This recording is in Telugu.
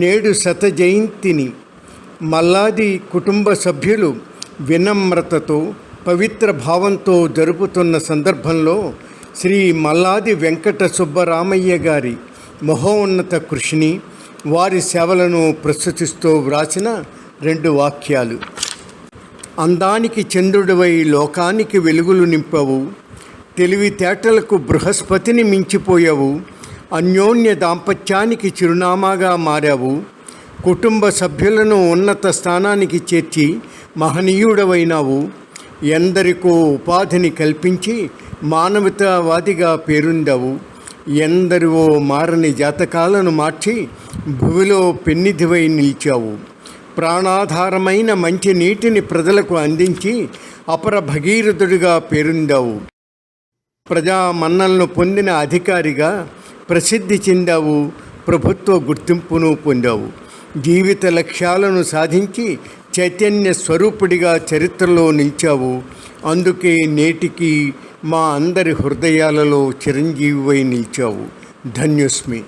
నేడు శత జయంతిని మల్లాది కుటుంబ సభ్యులు వినమ్రతతో పవిత్ర భావంతో జరుపుతున్న సందర్భంలో శ్రీ మల్లాది వెంకట సుబ్బరామయ్య గారి మహోన్నత కృషిని, వారి సేవలను ప్రస్తుతిస్తూ వ్రాసిన 2 వాక్యాలు. అందానికి చంద్రుడివై లోకానికి వెలుగులు నింపవు, తెలివితేటలకు బృహస్పతిని మించిపోయావు, అన్యోన్య దాంపత్యానికి చిరునామాగా మారావు, కుటుంబ సభ్యులను ఉన్నత స్థానానికి చేర్చి మహనీయుడవైనావు, ఎందరికో ఉపాధిని కల్పించి మానవతావాదిగా పేరొందావు, ఎందరివో మారని జాతకాలను మార్చి భూమిలో పెన్నిధివై నిలిచావు, ప్రాణాధారమైన మంచి నీటిని ప్రజలకు అందించి అపర భగీరథుడిగా పేరొందావు, ప్రజా మన్నలను పొందిన అధికారిగా ప్రసిద్ధి చెందావు, ప్రభుత్వ గుర్తింపును పొందావు, జీవిత లక్ష్యాలను సాధించి చైతన్య స్వరూపుడిగా చరిత్రలో నిలిచావు. అందుకే నేటికి మా అందరి హృదయాలలో చిరంజీవివై నిలిచావు. ధన్యోస్మి.